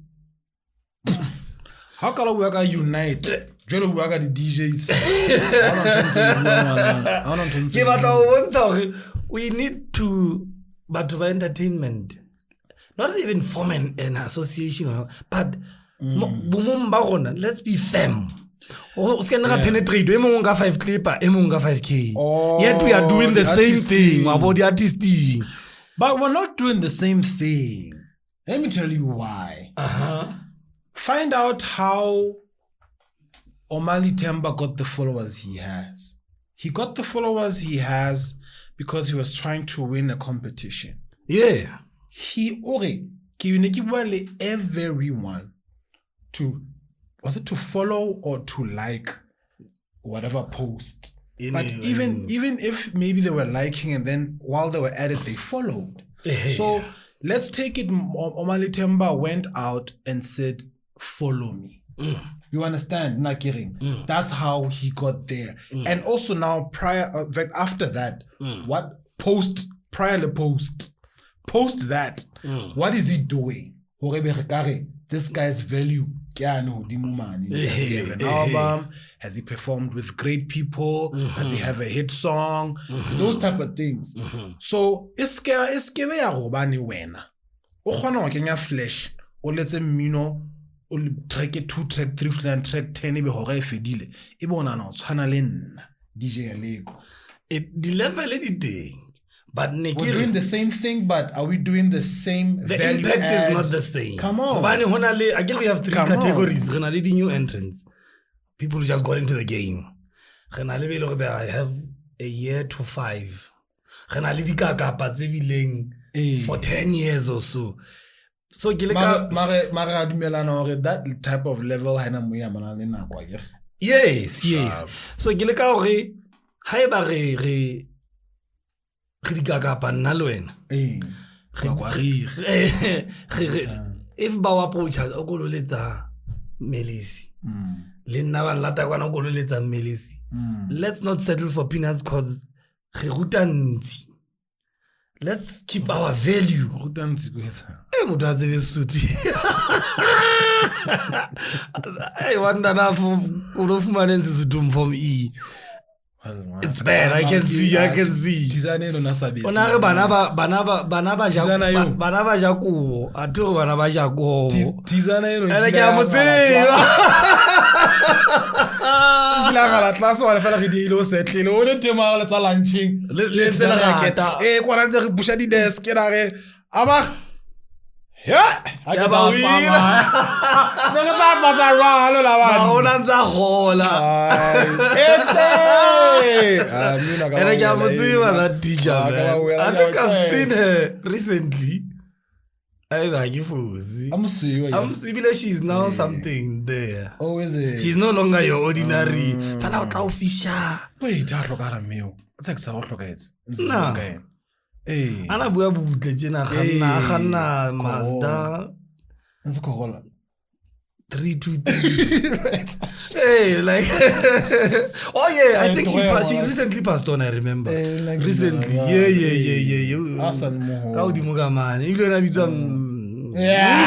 How can we unite? We work at the DJs. We need to, but for entertainment. Not even form an association, but let's be firm. Penetrate. 5 clipper, 5K. Yet we are doing the same thing about the artisting. But we're not doing the same thing. Let me tell you why. Find out how Omali Temba got the followers he has. He got the followers he has because he was trying to win a competition. Yeah. He everyone to follow or to like whatever post. But even if maybe they were liking and then while they were at it they followed. So let's take it. Omali Temba went out and said, "Follow me." You understand? Nakiring. That's how he got there. And also now after that, what post that? What is he doing? This guy's value. Does he have an album? Has he performed with great people? Does he have a hit song? Those type of things. So iske ya gobane wena o khona go kenya flash o letse mmino o track 2 track 3 track 10 e be hore e fedile e bona na o tshwana le nna DJ Allegro. The level it day. But we're doing the same thing, but are we doing the same the value impact add? Is not the same. Come on. Again, we have 3 categories. The new entrants. People just got into the game. I have a year to 5. For 10 years or so. So that type of level. Yes. So if bawa pocha okololetsa Melisi Melisi, let's not settle for peanuts cause let's keep our value. I wonder now from E. It's bad. I can see. Yeah, I can dance I think I've seen her recently. She's now something there. Oh, is it? She's no longer your ordinary. Wait, Ana bua butle tjena khanna Mazda 323. Hey, like oh yeah, I think she recently passed on. I remember recently. Yeah. Asan mo. Ka udimo ka mane. Ile na bitsa yeah,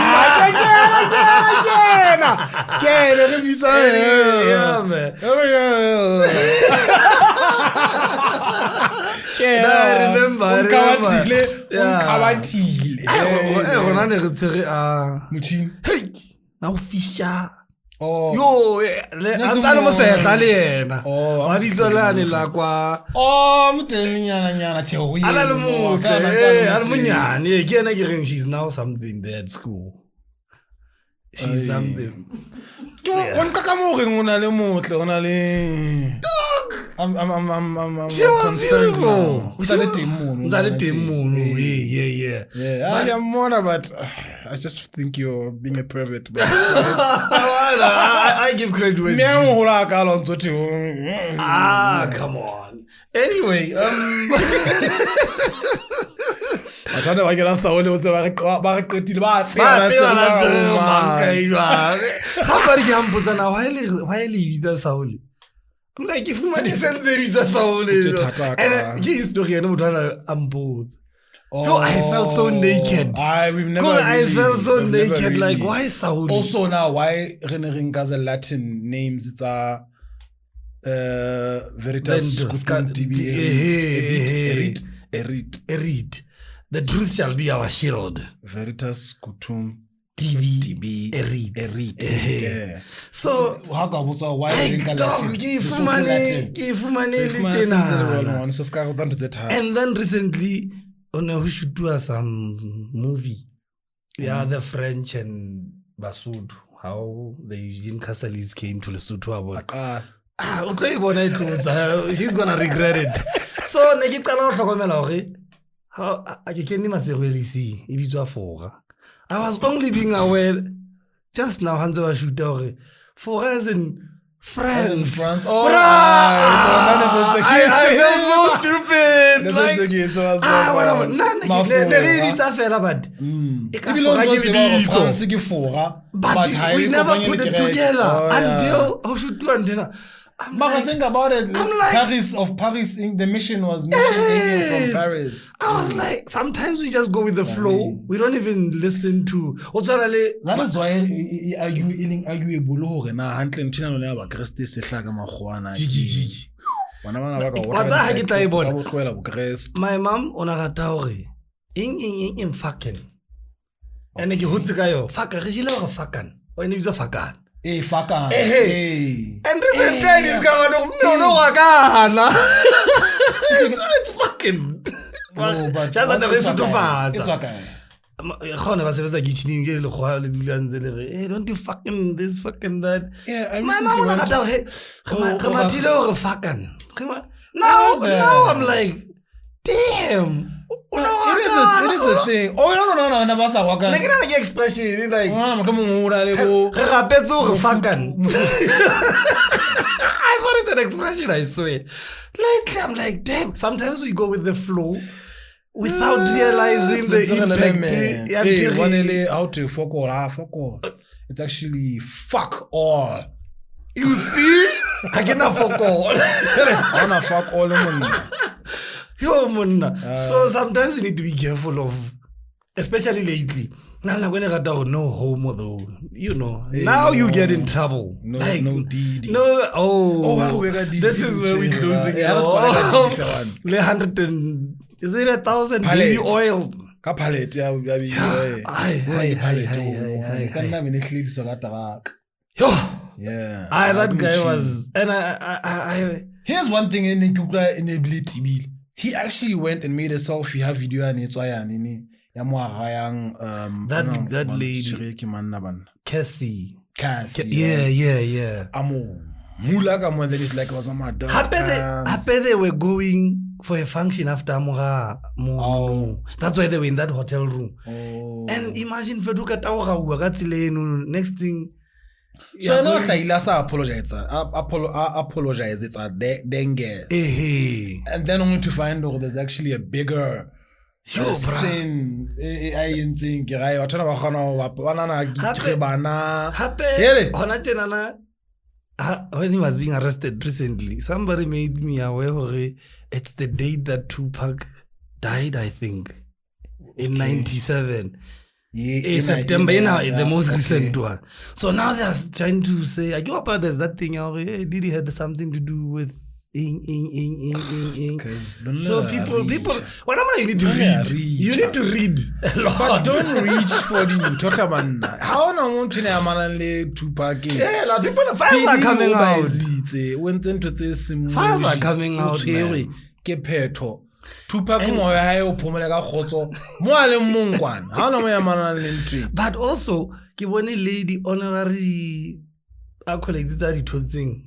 man. I remember. Hey, now Fisher. Oh. Yo, I'm telling she's now something there at school. She's something. I'm she was beautiful. Yeah. I am Mona, but I just think you're being a pervert. I give credit to come on. Anyway, somebody why leave the soul? I'm like, if money sends there is a soul, and his story, I'm bored. Oh, I felt so naked. I felt so naked. Like, why Saudi? Also now, why Reneringa the Latin names? It's Veritas Erit. The truth shall be our shield. Veritas Kutum TB Erit. So how come why give money and then recently we should do some movie. Yeah, the French and Basud, how the Eugene Casalis came to Lesotho about. She's gonna regret it. So how I can see if it's a I was only being aware just now Hansa was shooting for us in France. Oh, I feel so stupid. Like, but we never put it together until But I think about it, Paris, the mission was mission from Paris. I was like, sometimes we just go with the flow. We don't even listen to. That is why my mom onagata in fucking. And you hutse ka yo, fuck, re jile go fuckan. O ene bitso fuckan. Fuckan. And recent time is going on. No, wakana. It's fucking. Just at the rest of the fat. It's okay. Don't do fucking this, fucking that. Yeah, I my mom now I'm like, damn. It is a thing. Oh no, never saw Wakan. Like another expression, like I thought it's an expression, I swear. Like I'm like, damn. Sometimes we go with the flow without realizing the impact. How to fuck all. It's actually fuck all. You see? I cannot fuck all. I wanna fuck all them. So sometimes you need to be careful of, especially lately. Now when I got down, no homo though, you know. Now you get in trouble. No, like, no Diddy. No. We got Diddy. This is where we're closing it. 100 and is it 1,000 baby oils? Ka palette ya palette. Yeah. That guy was, and I here's one thing in the he actually went and made a selfie video and it's that lady Cassie. Yeah. Mula that is like was on my dog. Happy they were going for a function after Amora. That's why they were in that hotel room. And imagine Feduka next thing. So I know Laila apologize. It's a dengue. And then only to find out there's actually a bigger sin. I think when he was being arrested recently, somebody made me aware it's the date that Tupac died, I think, in 97. In September, the most recent one. So now they're trying to say, there's that thing, Diddy had something to do with So people, what am I need to read? You need to read a lot. But don't reach for the Totaman. How no want to know Tupac? Yeah, people, files are coming out. Files are coming out. But also, ke bone lady honorary accolades tsa di thotseng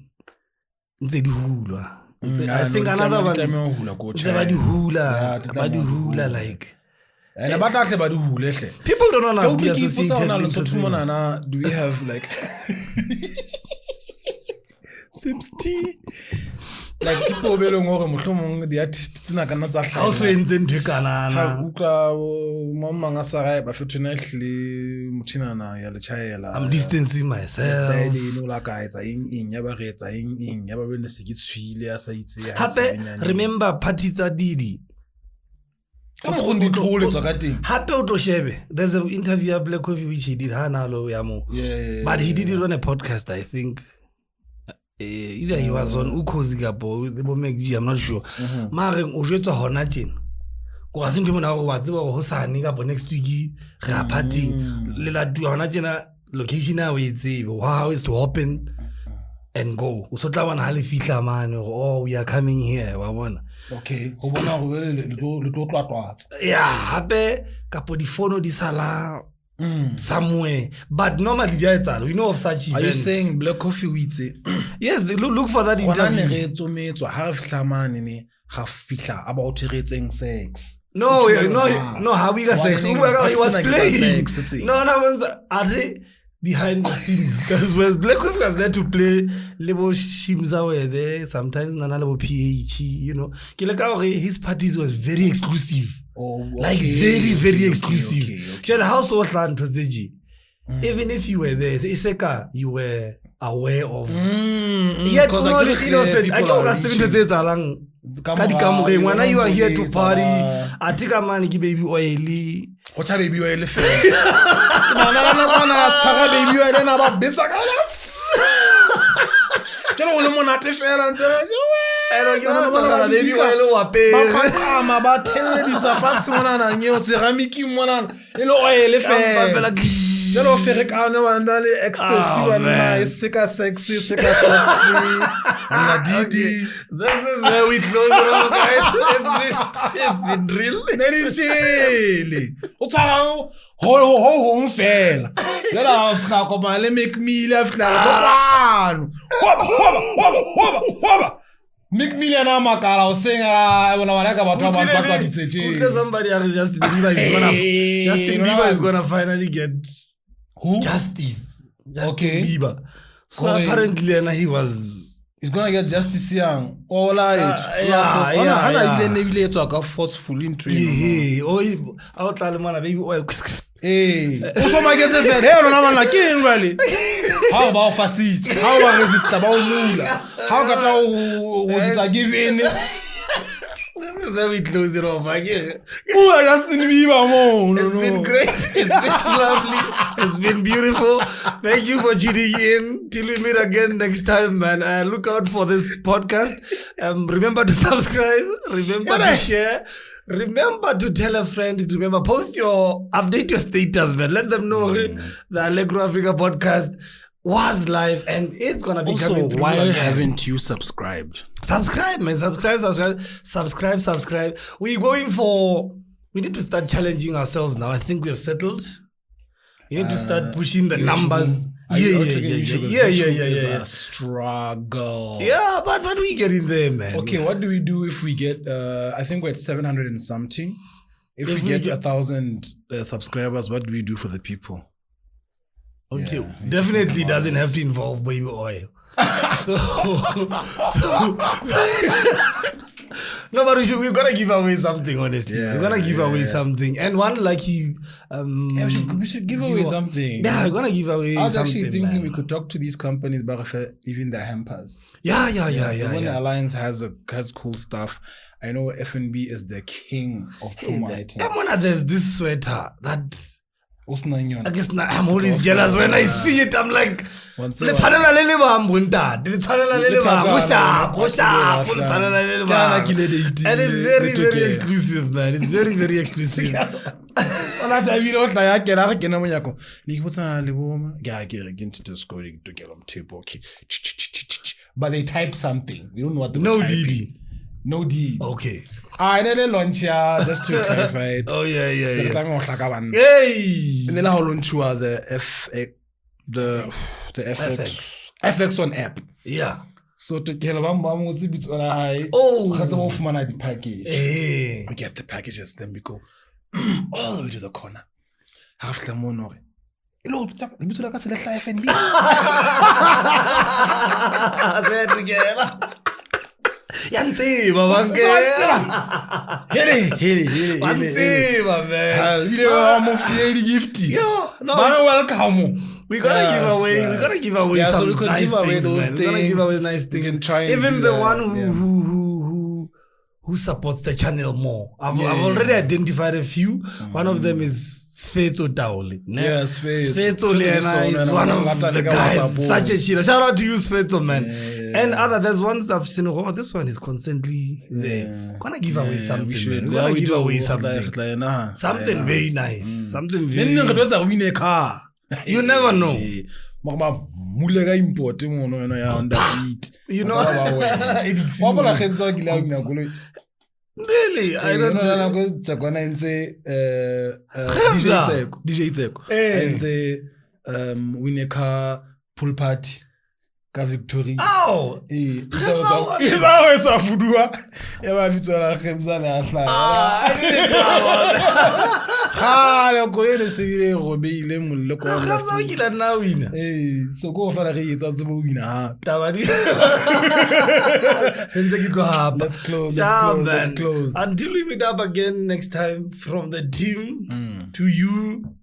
ntse di hulwa. I think another one ba di hula like and people don't want to be associated. Do we have like Sims T? Like people belong gore mohlomong the artists tsena kana tsa hlaya also entse ntwe kanana ukla mama nga sa ba fethunehle muthinana ya le chaela. I'm distancing myself. Style no la ka etsa eng ya ba re etsa eng ya ba bone se ke tshwile ya sa itse ya hape remember party tsa Diddy ka mo ndi thole tsa ka teng hape o to shebe. There's an interview at Black Coffee which he did hanalo ya mo, but he did it on a podcast, I think. Either he was on Ukozi Gabo, I'm not sure. Mareng o jwetsa hona tjena. Go ga se ntwe mona go wa tseba go hosane ka next week ga party le la tu hona tjena location ya o itsebe how is to happen and go. O so tla bona ha le fihla mane we are coming here wa bona. Okay, go bona go le tlo tlwatwatsa. Yeah, hape kapo di phone di sala somewhere, but normally we know of such events. Are you saying Black Coffee with it? Yes, look for that interview. About sex. No, how we got sex. He was playing. No, behind the scenes. Because when Black Coffee was there to play, Lebo Shimza were there, sometimes Nana Lebo PH, you know. His parties was very exclusive. Like very, very exclusive. Okay. House was land Tozeji. Even if you were there, Iseka, you were aware of. Yet all innocent. I can't say Zalang. When you are here to party, I think a man give baby oily. What's a baby oil? No, baby oil and about bits of colors. You don't want to fair and say, baby oil or pay. I'm about 10 minutes of fast one and you ceramic one and oil. You know, Ferric Arno and expressive and nice, sexy, and Diddy. This is where we close it all, guys. It's been real. Chilly. What's how home fell? Then I'll come and make me left like Nick Million Amakara was saying, I want to like about somebody else. Justin Bieber is gonna finally get who? Justice. Justin Bieber. So apparently he's gonna get justice young. All right. Forceful into him. I'll tell him baby oil. Hey. Also my guess is that how about facets? How about resist about Mula? How got I give in? This is how we close it off again. Who are Justin Bieber? It's been great. It's been lovely. It's been beautiful. Thank you for tuning in. Till we meet again next time, man. Look out for this podcast. Remember to subscribe. Remember to share. Remember to tell a friend. Remember, update your status, man. Let them know the Allegro Africa podcast was live and it's gonna be also, coming through. Why haven't you subscribed? Subscribe, man. Subscribe. We need to start challenging ourselves now. I think we have settled. We need to start pushing the numbers. Yeah. Struggle. Yeah, but we get in there, man. Okay, what do we do if we get I think we're at 700 and something. If we get 1,000 subscribers, what do we do for the people? Okay, definitely doesn't have to involve baby oil. No, but we're gonna give away something, honestly. We're gonna give away something. And one lucky we should give away something. Yeah, we're gonna give away something. I was actually thinking we could talk to these companies about even their hampers. Yeah. The Alliance has cool stuff. I know F&B is the king of promo items. There's this sweater that I guess I'm always jealous when I see it. I'm like, and it's very, very exclusive, man. It's very, very exclusive. But they type something. We don't know what they No typing. Diddy. No D. Okay. I did a launch just to clarify it. Oh yeah. Hey. And then I'll launch the FX1 app. Yeah. So to get a bit on a high. Oh. That's off man the package. Hey. We get the packages, then we go all the way to the corner. Half the money. Hello, FNB. Say it together. Yanti, welcome. We gotta give away some nice things. Even the one who supports the channel more. I've already identified a few. One of them is Sfeto Dauli. Yes, Sfeto is one of the guys. Such a cheater. Shout out to you, Sfeto, man. And there's ones I've seen. Oh, this one is constantly there. Gonna give away something, man. We're gonna give away something. Something very nice. Something very nice. You never know. You know. Really? I don't know. DJ Teko. And say Wineka pool party. ka Victoria. Ow. It's always a fudua. Eba bitsola Khemsa le ahla. I didn't know about that. Ha le go le se bile go beile mollo ko. Khemsa o kila na wina. So go fela re etsa tsebo wina ha. Tabadi. Sense ke go hapa. Let's close. Until we meet up again next time from the team to you,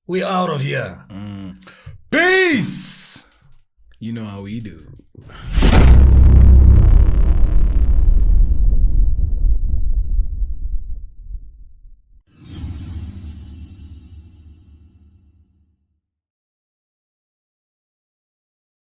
we out of here. Peace. You know how we do.